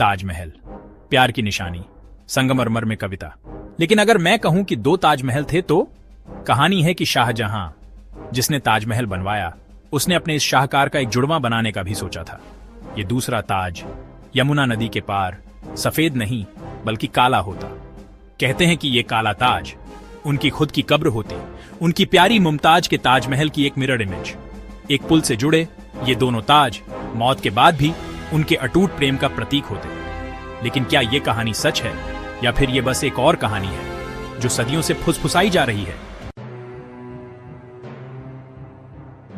ताजमहल, प्यार की निशानी, संगमरमर में कविता। लेकिन अगर मैं कहूं कि 2 ताजमहल थे तो कहानी है कि शाहजहां, जिसने ताजमहल बनवाया, उसने अपने इस शाहकार का एक जुड़वां बनाने का भी सोचा था। ये दूसरा ताज यमुना नदी के पार सफेद नहीं बल्कि काला होता। कहते हैं कि ये काला ताज उनकी खुद की कब्र होती, उनकी प्यारी मुमताज के ताजमहल की एक मिरर इमेज। एक पुल से जुड़े ये दोनों ताज मौत के बाद भी उनके अटूट प्रेम का प्रतीक होते। लेकिन क्या ये कहानी सच है या फिर ये बस एक और कहानी है जो सदियों से फुसफुसाई जा रही है?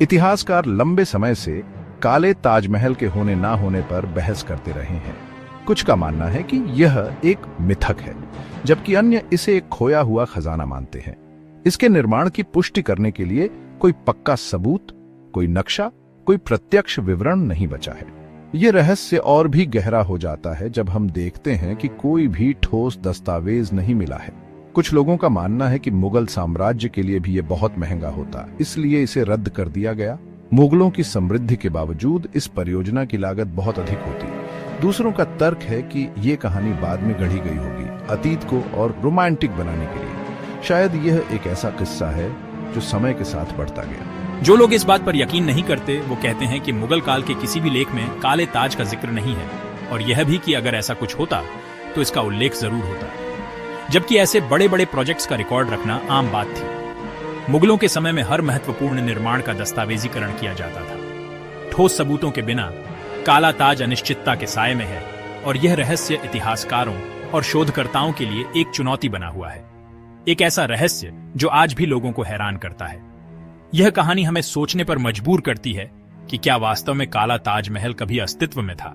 इतिहासकार लंबे समय से काले ताजमहल के होने ना होने पर बहस करते रहे हैं। कुछ का मानना है कि यह एक मिथक है, जबकि अन्य इसे एक खोया हुआ खजाना मानते हैं। इसके निर्माण की पुष्टि करने के लिए कोई पक्का सबूत, कोई नक्शा, कोई प्रत्यक्ष विवरण नहीं बचा है। यह रहस्य और भी गहरा हो जाता है जब हम देखते हैं कि कोई भी ठोस दस्तावेज नहीं मिला है। कुछ लोगों का मानना है कि मुगल साम्राज्य के लिए भी यह बहुत महंगा होता, इसलिए इसे रद्द कर दिया गया। मुगलों की समृद्धि के बावजूद इस परियोजना की लागत बहुत अधिक होती। दूसरों का तर्क है कि यह कहानी बाद में गढ़ी गई होगी, अतीत को और रोमांटिक बनाने के लिए। शायद यह एक ऐसा किस्सा है जो समय के साथ बढ़ता गया। जो लोग इस बात पर यकीन नहीं करते वो कहते हैं कि मुगल काल के किसी भी लेख में काले ताज का जिक्र नहीं है, और यह भी कि अगर ऐसा कुछ होता तो इसका उल्लेख जरूर होता। जबकि ऐसे बड़े बड़े प्रोजेक्ट्स का रिकॉर्ड रखना आम बात थी। मुगलों के समय में हर महत्वपूर्ण निर्माण का दस्तावेजीकरण किया जाता था। ठोस सबूतों के बिना काला ताज अनिश्चितता के साए में है, और यह रहस्य इतिहासकारों और शोधकर्ताओं के लिए एक चुनौती बना हुआ है। एक ऐसा रहस्य जो आज भी लोगों को हैरान करता है। यह कहानी हमें सोचने पर मजबूर करती है कि क्या वास्तव में काला ताजमहल कभी अस्तित्व में था?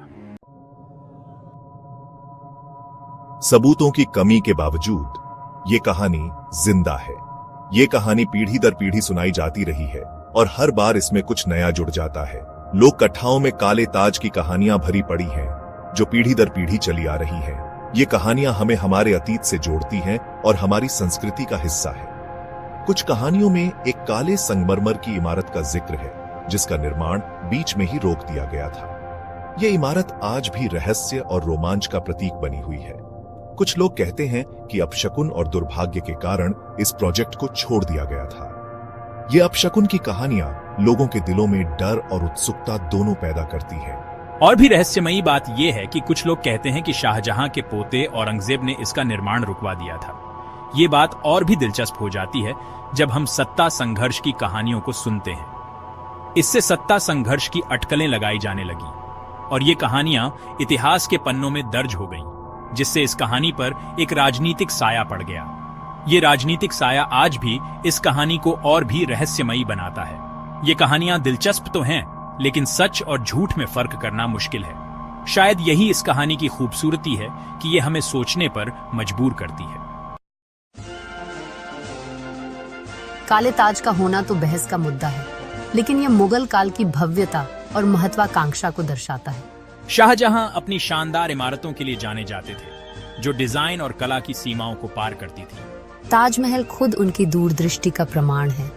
सबूतों की कमी के बावजूद ये कहानी जिंदा है। ये कहानी पीढ़ी दर पीढ़ी सुनाई जाती रही है और हर बार इसमें कुछ नया जुड़ जाता है। लोक कथाओं में काले ताज की कहानियां भरी पड़ी हैं, जो पीढ़ी दर पीढ़ी चली आ रही हैं। ये कहानियां हमें हमारे अतीत से जोड़ती हैं और हमारी संस्कृति का हिस्सा है। कुछ कहानियों में एक काले संगमरमर की इमारत का जिक्र है, जिसका निर्माण बीच में ही रोक दिया गया था। यह इमारत आज भी रहस्य और रोमांच का प्रतीक बनी हुई है। कुछ लोग कहते हैं कि अपशकुन और दुर्भाग्य के कारण इस प्रोजेक्ट को छोड़ दिया गया था। ये अपशकुन की कहानियां लोगों के दिलों में डर और उत्सुकता दोनों पैदा करती हैं। और भी रहस्यमयी बात यह है कि कुछ लोग कहते हैं कि शाहजहां के पोते औरंगजेब ने इसका निर्माण रुकवा दिया था। ये बात और भी दिलचस्प हो जाती है जब हम सत्ता संघर्ष की कहानियों को सुनते हैं। इससे सत्ता संघर्ष की अटकलें लगाई जाने लगी और ये कहानियां इतिहास के पन्नों में दर्ज हो गईं, जिससे इस कहानी पर एक राजनीतिक साया पड़ गया। ये राजनीतिक साया आज भी इस कहानी को और भी रहस्यमयी बनाता है। ये कहानियां दिलचस्प तो हैं, लेकिन सच और झूठ में फर्क करना मुश्किल है। शायद यही इस कहानी की खूबसूरती है कि ये हमें सोचने पर मजबूर करती है। काले ताज का होना तो बहस का मुद्दा है, लेकिन यह मुगल काल की भव्यता और महत्वाकांक्षा को दर्शाता है। शाहजहां अपनी शानदार इमारतों के लिए जाने जाते थे, जो डिजाइन और कला की सीमाओं को पार करती थी। ताजमहल खुद उनकी दूरदृष्टि का प्रमाण है,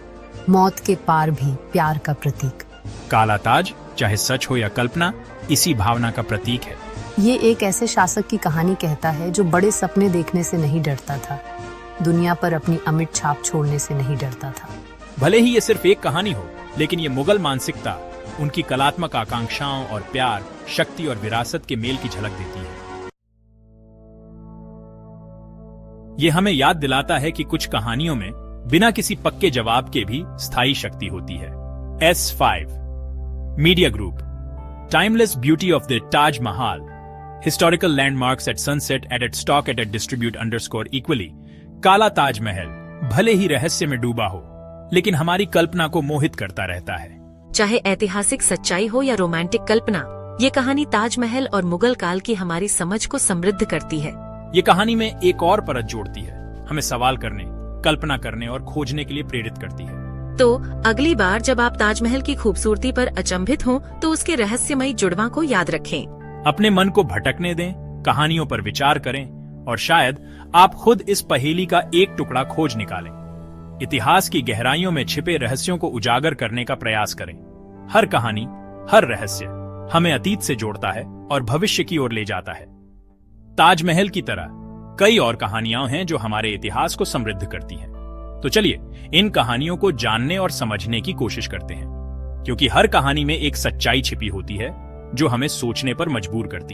मौत के पार भी प्यार का प्रतीक। काला ताज, चाहे सच हो या कल्पना, इसी भावना का प्रतीक है। ये एक ऐसे शासक की कहानी कहता है जो बड़े सपने देखने से नहीं डरता था, दुनिया पर अपनी अमिट छाप छोड़ने से नहीं डरता था। भले ही ये सिर्फ एक कहानी हो, लेकिन ये मुगल मानसिकता, उनकी कलात्मक आकांक्षाओं और प्यार, शक्ति और विरासत के मेल की झलक देती है। ये हमें याद दिलाता है कि कुछ कहानियों में बिना किसी पक्के जवाब के भी स्थायी शक्ति होती है। S5 media group, timeless beauty of the Taj Mahal, historical landmarks at sunset at stock at distribute underscore equally. काला ताजमहल भले ही रहस्य में डूबा हो, लेकिन हमारी कल्पना को मोहित करता रहता है। चाहे ऐतिहासिक सच्चाई हो या रोमांटिक कल्पना, ये कहानी ताजमहल और मुगल काल की हमारी समझ को समृद्ध करती है। ये कहानी में एक और परत जोड़ती है, हमें सवाल करने, कल्पना करने और खोजने के लिए प्रेरित करती है। तो अगली बार जब आप ताजमहल की खूबसूरती पर अचंभित हों, तो उसके रहस्यमयी जुड़वां को याद रखें। अपने मन को भटकने दें, कहानियों पर विचार करें और शायद आप खुद इस पहेली का एक टुकड़ा खोज निकालें। इतिहास की गहराइयों में छिपे रहस्यों को उजागर करने का प्रयास करें। हर कहानी, हर रहस्य हमें अतीत से जोड़ता है और भविष्य की ओर ले जाता है। ताजमहल की तरह कई और कहानियां हैं जो हमारे इतिहास को समृद्ध करती हैं। तो चलिए इन कहानियों को जानने और समझने की कोशिश करते हैं, क्योंकि हर कहानी में एक सच्चाई छिपी होती है जो हमें सोचने पर मजबूर करती है।